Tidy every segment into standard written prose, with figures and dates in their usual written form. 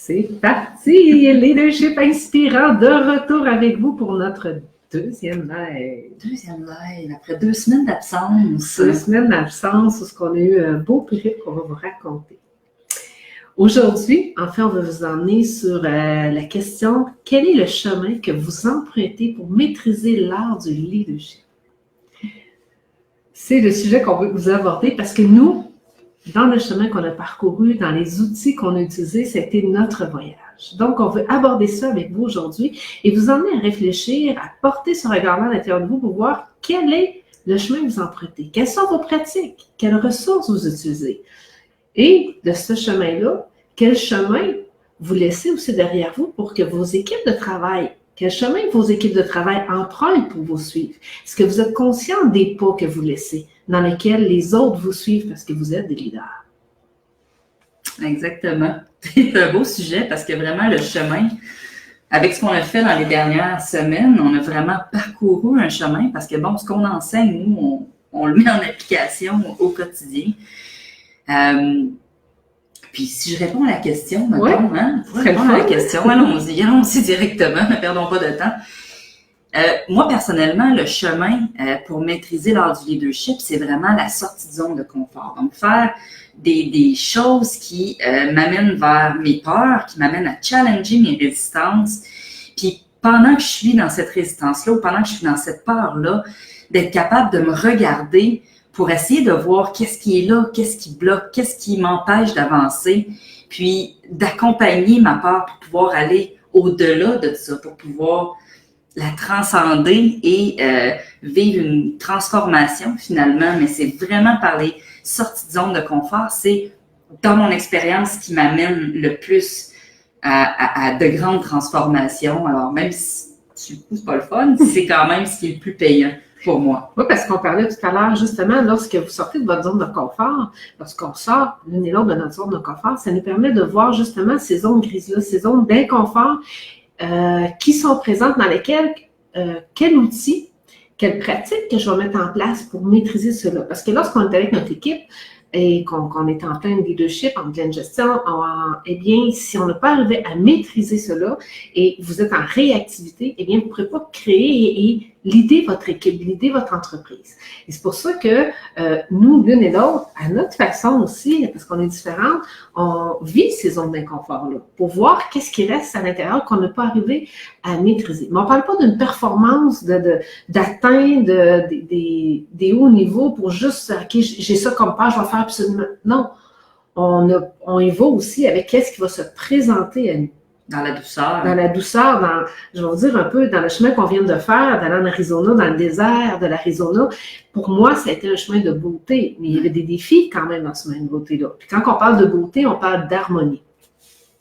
C'est parti! Leadership inspirant de retour avec vous pour notre deuxième live. Deuxième live, après 2 semaines d'absence. 2 semaines d'absence, où ce qu'on a eu un beau périple qu'on va vous raconter. Aujourd'hui, en fait, on va vous emmener sur la question « Quel est le chemin que vous empruntez pour maîtriser l'art du leadership? » C'est le sujet qu'on veut vous aborder parce que nous, dans le chemin qu'on a parcouru, dans les outils qu'on a utilisés, c'était notre voyage. Donc, on veut aborder ça avec vous aujourd'hui et vous emmener à réfléchir, à porter ce regard-là à l'intérieur de vous pour voir quel est le chemin que vous empruntez, quelles sont vos pratiques, quelles ressources vous utilisez. Et de ce chemin-là, quel chemin vous laissez aussi derrière vous pour que vos équipes de travail, quel chemin vos équipes de travail empruntent pour vous suivre? Est-ce que vous êtes conscient des pas que vous laissez, dans lesquels les autres vous suivent parce que vous êtes des leaders? Exactement. C'est un beau sujet parce que vraiment le chemin, avec ce qu'on a fait dans les dernières semaines, on a vraiment parcouru un chemin parce que bon, ce qu'on enseigne, nous, on le met en application au quotidien. Puis si je réponds à la question, maintenant, Ouais, hein, pour répondre à la question, allons-y directement, ne perdons pas de temps. Moi, personnellement, le chemin pour maîtriser l'art du leadership, c'est vraiment la sortie de zone de confort. Donc, faire des choses qui m'amènent vers mes peurs, qui m'amènent à challenger mes résistances. Puis, pendant que je suis dans cette résistance-là ou pendant que je suis dans cette peur-là, d'être capable de me regarder pour essayer de voir qu'est-ce qui est là, qu'est-ce qui bloque, qu'est-ce qui m'empêche d'avancer, puis d'accompagner ma peur pour pouvoir aller au-delà de ça, pour pouvoir la transcender et vivre une transformation finalement. Mais c'est vraiment par les sorties de zone de confort, c'est dans mon expérience qui m'amène le plus à de grandes transformations. Alors même si sur le coup, c'est pas le fun, c'est quand même ce qui est le plus payant pour moi. Oui, parce qu'on parlait tout à l'heure, justement, lorsque vous sortez de votre zone de confort, lorsqu'on sort l'une et l'autre de notre zone de confort, ça nous permet de voir justement ces zones grises-là, ces zones d'inconfort qui sont présentes, dans lesquelles, quel outil, quelle pratique que je vais mettre en place pour maîtriser cela. Parce que lorsqu'on est avec notre équipe et qu'on est en plein leadership, en pleine gestion, eh bien, si on n'a pas arrivé à maîtriser cela et vous êtes en réactivité, eh bien, vous ne pourrez pas créer et leader votre équipe, leader votre entreprise. Et c'est pour ça que nous, l'une et l'autre, à notre façon aussi, parce qu'on est différentes, on vit ces zones d'inconfort-là pour voir qu'est-ce qui reste à l'intérieur qu'on n'a pas arrivé à maîtriser. Mais on ne parle pas d'une performance, d'atteindre des hauts niveaux pour juste, OK, j'ai ça comme peur, je vais faire absolument. Non, on y va aussi avec qu'est-ce qui va se présenter à nous. Dans la douceur. Dans la douceur, je vais vous dire un peu, dans le chemin qu'on vient de faire, d'aller en Arizona, dans le désert de l'Arizona, pour moi, ça a été un chemin de beauté. Mais il y avait des défis quand même dans ce chemin de beauté-là. Puis quand on parle de beauté, on parle d'harmonie.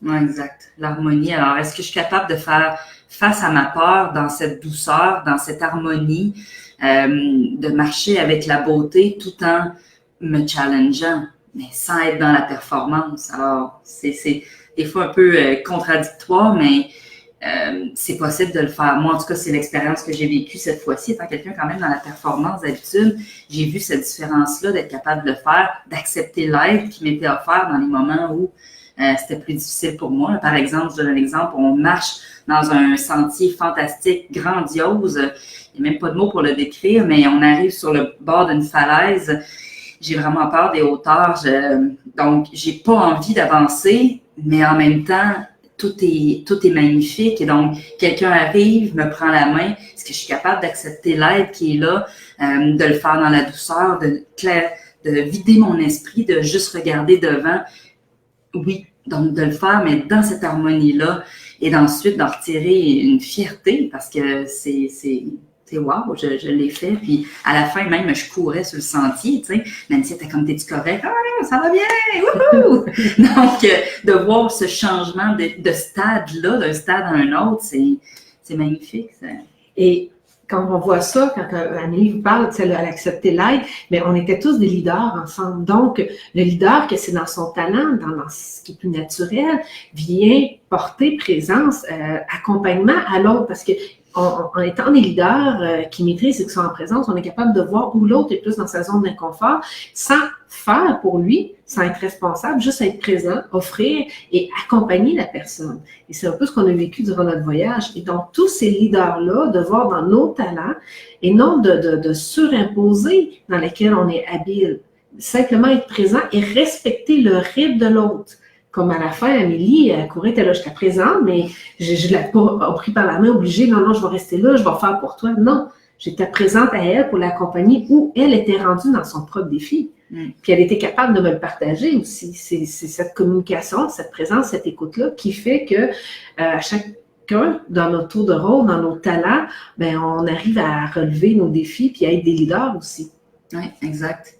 Oui, exact. L'harmonie. Alors, est-ce que je suis capable de faire face à ma peur dans cette douceur, dans cette harmonie, de marcher avec la beauté tout en me challengeant, mais sans être dans la performance? Alors, c'est des fois un peu contradictoire, mais c'est possible de le faire. Moi, en tout cas, c'est l'expérience que j'ai vécue cette fois-ci. Étant quelqu'un quand même dans la performance d'habitude, j'ai vu cette différence-là d'être capable de le faire, d'accepter l'aide qui m'était offerte dans les moments où c'était plus difficile pour moi. Par exemple, je donne un exemple, on marche dans un sentier fantastique, grandiose. Il n'y a même pas de mots pour le décrire, mais on arrive sur le bord d'une falaise. J'ai vraiment peur des hauteurs. Donc, j'ai pas envie d'avancer, mais en même temps, tout est magnifique. Et donc, quelqu'un arrive, me prend la main. Est-ce que je suis capable d'accepter l'aide qui est là, de le faire dans la douceur, de vider mon esprit, de juste regarder devant? Oui, donc de le faire, mais dans cette harmonie-là, et d'ensuite d'en retirer une fierté, parce que c'est wow, je l'ai fait. Puis à la fin, même, je courais sur le sentier, tu sais. Nancy était comme, t'es-tu correct? Ah, ça va bien! Wouhou! Donc, de voir ce changement de stade-là, d'un stade à un autre, c'est magnifique. Ça. Et quand on voit ça, quand Amélie vous parle, elle a accepté l'aide, mais on était tous des leaders ensemble. Donc, le leader, que c'est dans son talent, dans ce qui est plus naturel, vient porter présence, accompagnement à l'autre, parce que en étant des leaders qui maîtrisent et qui sont en présence, on est capable de voir où l'autre est plus dans sa zone d'inconfort sans faire pour lui, sans être responsable, juste être présent, offrir et accompagner la personne. Et c'est un peu ce qu'on a vécu durant notre voyage. Et donc, tous ces leaders-là, de voir dans nos talents et non de surimposer dans lesquels on est habile, simplement être présent et respecter le rythme de l'autre. Comme à la fin, Amélie, elle courait, elle était là, j'étais présente, mais je l'ai pas pris par la main, obligée, non, je vais rester là, je vais faire pour toi. Non, j'étais présente à elle pour l'accompagner où elle était rendue dans son propre défi. Puis elle était capable de me le partager aussi. C'est cette communication, cette présence, cette écoute-là qui fait que à chacun, dans notre tour de rôle, dans nos talents, ben on arrive à relever nos défis puis à être des leaders aussi. Oui, exact.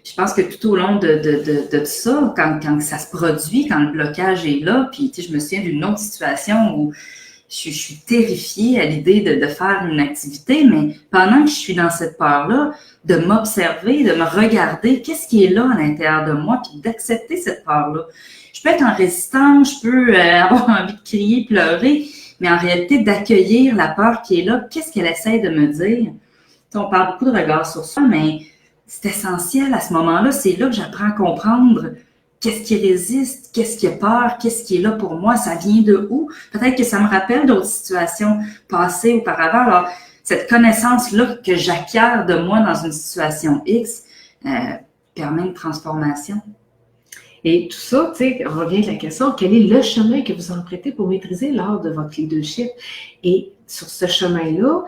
Je pense que tout au long de ça, quand ça se produit, quand le blocage est là, puis je me souviens d'une autre situation où je suis terrifiée à l'idée de faire une activité, mais pendant que je suis dans cette peur-là, de m'observer, de me regarder, qu'est-ce qui est là à l'intérieur de moi, puis d'accepter cette peur-là. Je peux être en résistance, je peux avoir envie de crier, pleurer, mais en réalité, d'accueillir la peur qui est là, qu'est-ce qu'elle essaie de me dire? On parle beaucoup de regard sur soi, mais c'est essentiel à ce moment-là. C'est là que j'apprends à comprendre qu'est-ce qui résiste, qu'est-ce qui a peur, qu'est-ce qui est là pour moi, ça vient de où? Peut-être que ça me rappelle d'autres situations passées auparavant. Alors, cette connaissance-là que j'acquiers de moi dans une situation X permet une transformation. Et tout ça, tu sais, on revient à la question, quel est le chemin que vous empruntez pour maîtriser l'art de votre leadership? Et sur ce chemin-là,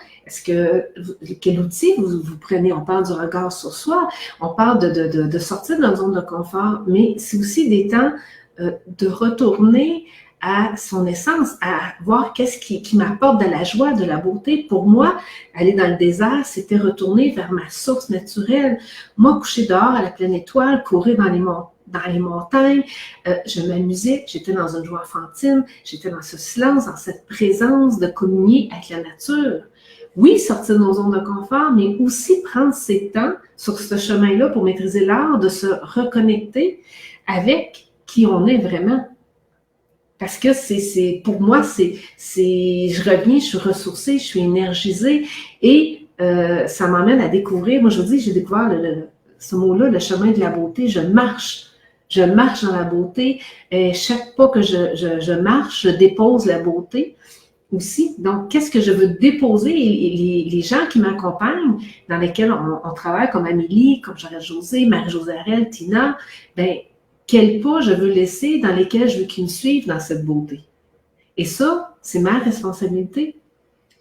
quel outil vous prenez? On parle du regard sur soi, on parle de sortir de notre zone de confort, mais c'est aussi des temps de retourner à son essence, à voir qu'est-ce qui m'apporte de la joie, de la beauté. Pour moi, aller dans le désert, c'était retourner vers ma source naturelle. Moi, coucher dehors à la pleine étoile, courir dans les montagnes, je m'amusais, j'étais dans une joie enfantine, j'étais dans ce silence, dans cette présence de communier avec la nature. Oui, sortir de nos zones de confort, mais aussi prendre ces temps sur ce chemin-là pour maîtriser l'art de se reconnecter avec qui on est vraiment. Parce que pour moi, je reviens, je suis ressourcée, je suis énergisée et ça m'amène à découvrir, moi je vous dis, j'ai découvert ce mot-là, le chemin de la beauté, je marche dans la beauté, et chaque pas que je marche, je dépose la beauté aussi. Donc, qu'est-ce que je veux déposer? Et les gens qui m'accompagnent, dans lesquels on travaille, comme Amélie, comme Josée, Marie-Josée Harel, Tina, ben quels pas je veux laisser dans lesquels je veux qu'ils me suivent dans cette beauté. Et ça, c'est ma responsabilité.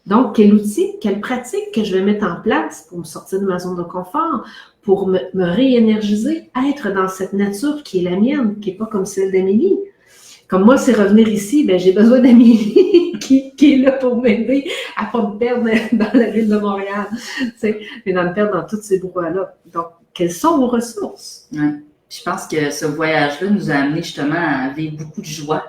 Donc, quel outil, quelle pratique que je vais mettre en place pour me sortir de ma zone de confort, pour me réénergiser, être dans cette nature qui est la mienne, qui n'est pas comme celle d'Amélie. Comme moi, c'est revenir ici, ben j'ai besoin d'Amélie qui est là pour m'aider à ne pas me perdre dans la ville de Montréal, mais dans me perdre dans tous ces brouhahas-là. Donc, quelles sont vos ressources? Ouais. Je pense que ce voyage-là nous a amené justement à vivre beaucoup de joie.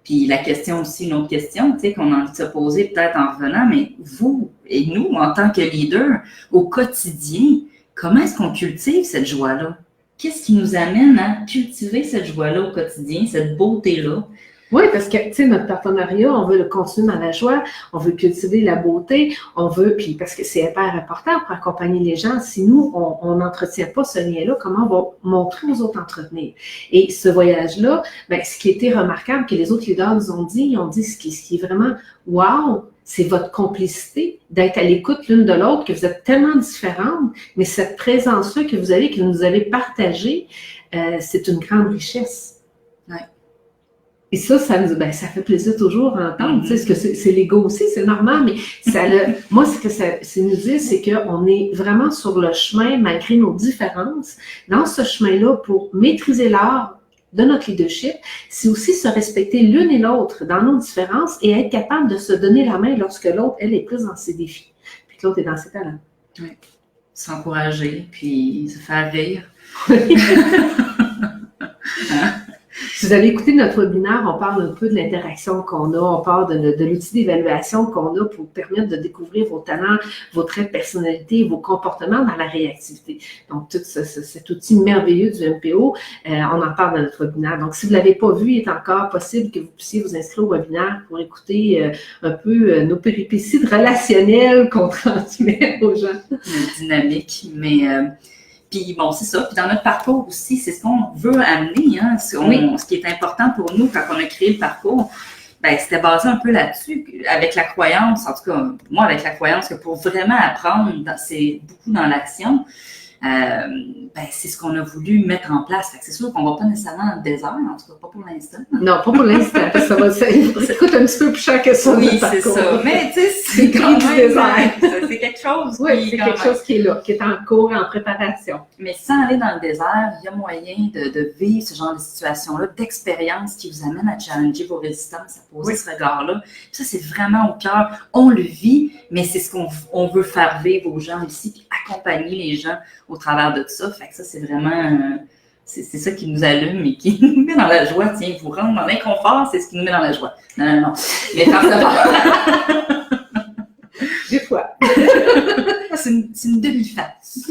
Puis la question aussi, une autre question, tu sais, qu'on a envie de se poser peut-être en revenant, mais vous et nous, en tant que leaders, au quotidien, comment est-ce qu'on cultive cette joie-là? Qu'est-ce qui nous amène à cultiver cette joie-là au quotidien, cette beauté-là? Oui, parce que, tu sais, notre partenariat, on veut le continuer dans la joie, on veut cultiver la beauté, puis parce que c'est hyper important pour accompagner les gens. Si nous, on n'entretient pas ce lien-là, comment on va montrer aux autres entretenir? Et ce voyage-là, ben, ce qui était remarquable, que les autres leaders nous ont dit, ils ont dit ce qui est vraiment « wow », c'est votre complicité, d'être à l'écoute l'une de l'autre, que vous êtes tellement différentes, mais cette présence-là que vous avez, que vous nous avez partagée, c'est une grande richesse. Ouais. Et ça fait plaisir toujours à entendre. Tu sais, ce que c'est l'ego aussi, c'est normal, mais moi, ce que ça nous dit, c'est qu'on est vraiment sur le chemin, malgré nos différences, dans ce chemin-là, pour maîtriser l'art de notre leadership, c'est aussi se respecter l'une et l'autre dans nos différences et être capable de se donner la main lorsque l'autre, elle, est plus dans ses défis, puis que l'autre est dans ses talents. Oui. S'encourager, puis se faire rire. Oui. Si vous avez écouté notre webinaire, on parle un peu de l'interaction qu'on a, on parle de l'outil d'évaluation qu'on a pour permettre de découvrir vos talents, vos traits de personnalité, vos comportements dans la réactivité. Donc, tout cet outil merveilleux du MPO, on en parle dans notre webinaire. Donc, si vous ne l'avez pas vu, il est encore possible que vous puissiez vous inscrire au webinaire pour écouter un peu nos péripéties relationnelles qu'on transmet aux gens. Dynamique, mais... Puis bon, c'est ça. Puis dans notre parcours aussi, c'est ce qu'on veut amener. Hein? Ce qui est important pour nous quand on a créé le parcours, ben, c'était basé un peu là-dessus, avec la croyance, en tout cas, moi, avec la croyance que pour vraiment apprendre, c'est beaucoup dans l'action. Ben, c'est ce qu'on a voulu mettre en place. Fait que c'est sûr qu'on ne va pas nécessairement dans le désert, en tout cas pas pour l'instant. Non, pas pour l'instant, parce que ça coûte un petit peu plus cher que ça. Oui, c'est ça. Mais tu sais, c'est quand même désert. C'est quelque chose. Oui, c'est quelque chose qui est là, qui est en cours, en préparation. Mais sans aller dans le désert, il y a moyen de vivre ce genre de situation-là, d'expérience qui vous amène à challenger vos résistances, à poser ce regard-là. Ça, c'est vraiment au cœur. On le vit, mais c'est ce qu'on veut faire vivre aux gens ici, puis accompagner les gens au travers de tout ça. Fait que ça, c'est vraiment... c'est ça qui nous allume et qui nous met dans la joie. Tiens, vous rendre dans l'inconfort, c'est ce qui nous met dans la joie. Non. Mais quand ça va... Des fois. c'est une demi-face.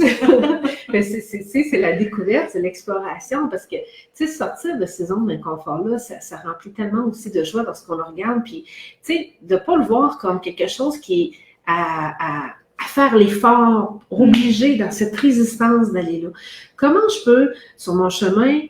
C'est la découverte, c'est l'exploration, parce que, tu sais, sortir de ces zones d'inconfort-là, ça remplit tellement aussi de joie lorsqu'on le regarde, puis, tu sais, de ne pas le voir comme quelque chose qui est à faire l'effort, obligé dans cette résistance d'aller là. Comment je peux, sur mon chemin,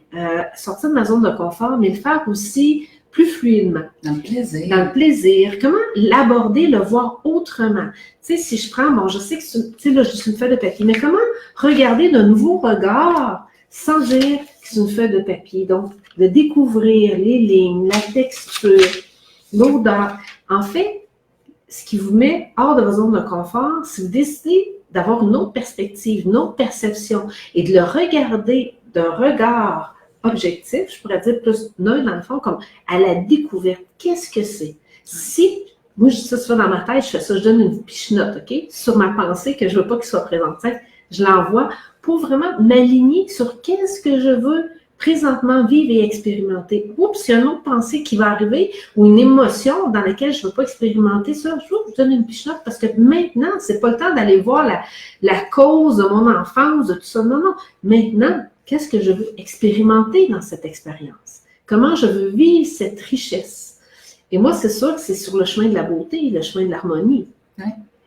sortir de ma zone de confort, mais le faire aussi plus fluidement. Dans le plaisir. Dans le plaisir. Comment l'aborder, le voir autrement? Tu sais, si je prends, bon, je sais que tu sais, là, je suis une feuille de papier, mais comment regarder d'un nouveau regard sans dire que c'est une feuille de papier? Donc, de découvrir les lignes, la texture, l'odeur. En fait, ce qui vous met hors de votre zone de confort, si vous décidez d'avoir une autre perspective, une autre perception et de le regarder d'un regard objectif, je pourrais dire plus neutre dans le fond, comme à la découverte. Qu'est-ce que c'est? Si, moi je dis ça souvent dans ma tête, je fais ça, je donne une fiche note, OK? Sur ma pensée que je ne veux pas qu'il soit présente. Je l'envoie pour vraiment m'aligner sur qu'est-ce que je veux présentement vivre et expérimenter. Oups, il y a une autre pensée qui va arriver ou une émotion dans laquelle je ne veux pas expérimenter ça. Je donne une fiche note parce que maintenant, c'est pas le temps d'aller voir la cause de mon enfance, de tout ça. Non. Maintenant, qu'est-ce que je veux expérimenter dans cette expérience? Comment je veux vivre cette richesse? Et moi, c'est sûr que c'est sur le chemin de la beauté, le chemin de l'harmonie. Oui.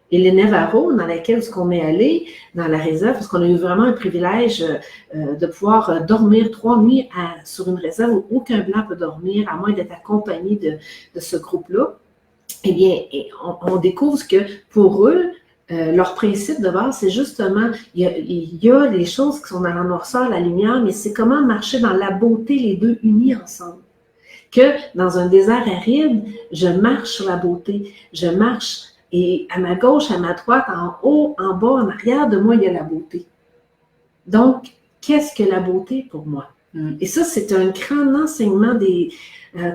Et les Navarros, dans laquelle on est allé, dans la réserve, parce qu'on a eu vraiment un privilège de pouvoir dormir 3 nuits sur une réserve où aucun Blanc peut dormir, à moins d'être accompagné de ce groupe-là. Eh bien, on découvre que pour eux, leur principe de base, c'est justement, il y a les choses qui sont dans la noirceur, la lumière, mais c'est comment marcher dans la beauté, les deux unis ensemble. Que dans un désert aride, je marche sur la beauté, je marche, et à ma gauche, à ma droite, en haut, en bas, en arrière de moi, il y a la beauté. Donc, qu'est-ce que la beauté pour moi? Et ça, c'est un grand enseignement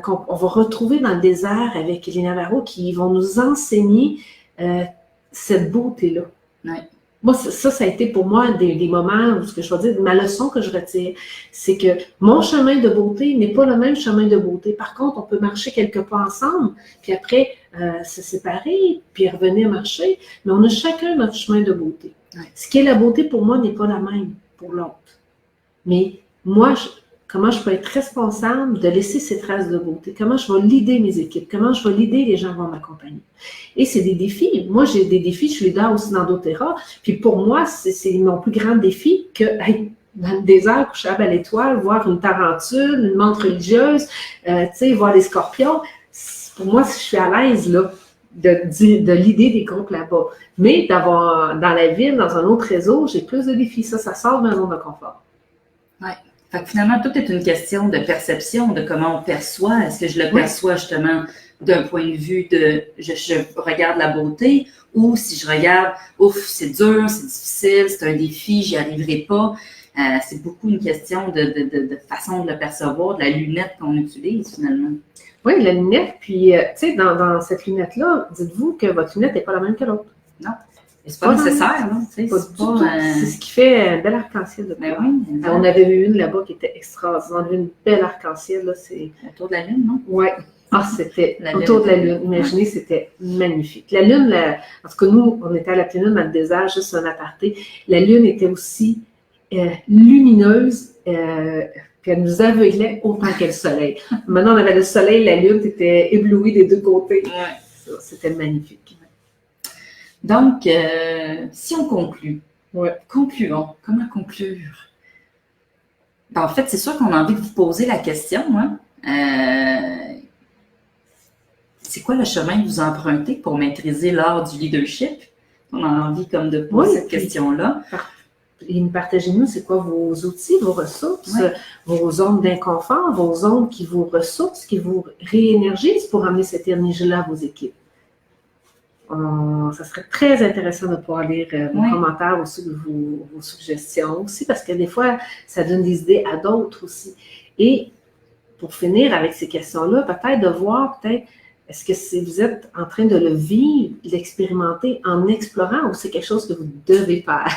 qu'on va retrouver dans le désert avec les Navarros qui vont nous enseigner cette beauté-là. Oui. Moi, ça a été pour moi des moments où, ce que je vais dire, ma leçon que je retire, c'est que mon chemin de beauté n'est pas le même chemin de beauté. Par contre, on peut marcher quelques pas ensemble, puis après se séparer, puis revenir marcher, mais on a chacun notre chemin de beauté. Oui. Ce qui est la beauté pour moi n'est pas la même pour l'autre. Mais moi, comment je peux être responsable de laisser ces traces de beauté? Comment je vais leader mes équipes? Comment je vais leader les gens qui vont m'accompagner? Et c'est des défis. Moi, j'ai des défis, je suis leader aussi dans doTERRA. Puis pour moi, c'est mon plus grand défi que dans le désert, coucher à l'étoile, voir une tarentule, une menthe religieuse, voir les scorpions. Pour moi, si je suis à l'aise là, de leader des groupes là-bas. Mais d'avoir dans la ville, dans un autre réseau, j'ai plus de défis. Ça sort de ma zone de confort. Oui. Fait que finalement, tout est une question de perception, de comment on perçoit. Est-ce que je le perçois justement d'un point de vue de je regarde la beauté, ou si je regarde, ouf, c'est dur, c'est difficile, c'est un défi, j'y arriverai pas. C'est beaucoup une question de façon de le percevoir, de la lunette qu'on utilise finalement. Oui, la lunette, puis tu sais, dans cette lunette-là, dites-vous que votre lunette n'est pas la même que l'autre. Non. C'est pas nécessaire, non? C'est pas du tout. C'est ce qui fait un bel arc-en-ciel de Ben oui. On avait vu une là-bas qui était extraordinaire. On avait une belle arc-en-ciel. Là, autour de la Lune, non? Oui. Ah, c'était autour de la Lune. Imaginez, c'était magnifique. La Lune, parce que nous, on était à la pleine Lune dans le désert, juste un aparté. La Lune était aussi lumineuse, puis elle nous aveuglait autant que le soleil. Maintenant, on avait le soleil, la Lune était éblouie des deux côtés. Ouais. C'était magnifique. Donc, si on conclut, concluons. Comment conclure? Ben, en fait, c'est sûr qu'on a envie de vous poser la question. Hein? C'est quoi le chemin que vous empruntez pour maîtriser l'art du leadership? On a envie comme de poser cette question-là. Et partagez-nous, c'est quoi vos outils, vos ressources, vos zones d'inconfort, vos zones qui vous ressourcent, qui vous réénergisent pour amener cette énergie-là à vos équipes. Ça serait très intéressant de pouvoir lire vos commentaires aussi, vos suggestions aussi, parce que des fois, ça donne des idées à d'autres aussi. Et pour finir avec ces questions-là, peut-être de voir, est-ce que vous êtes en train de le vivre, de l'expérimenter en explorant, ou c'est quelque chose que vous devez faire?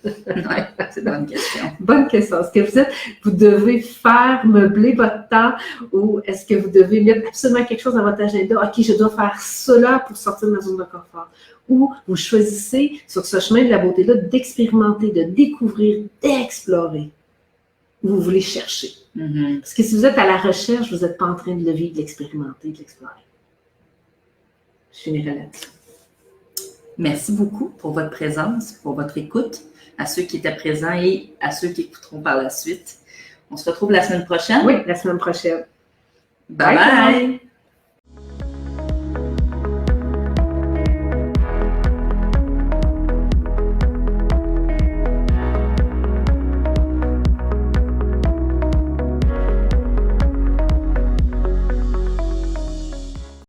Oui, c'est une bonne question. Bonne question. Est-ce que vous devez faire meubler votre temps ou est-ce que vous devez mettre absolument quelque chose dans votre agenda? OK, je dois faire cela pour sortir de ma zone de confort. Ou vous choisissez sur ce chemin de la beauté-là d'expérimenter, de découvrir, d'explorer. Vous voulez chercher. Mm-hmm. Parce que si vous êtes à la recherche, vous n'êtes pas en train de le vivre, de l'expérimenter, de l'explorer. Je finirai là-dessus. Merci beaucoup pour votre présence, pour votre écoute, à ceux qui étaient présents et à ceux qui écouteront par la suite. On se retrouve la semaine prochaine. Oui, la semaine prochaine. Bye bye!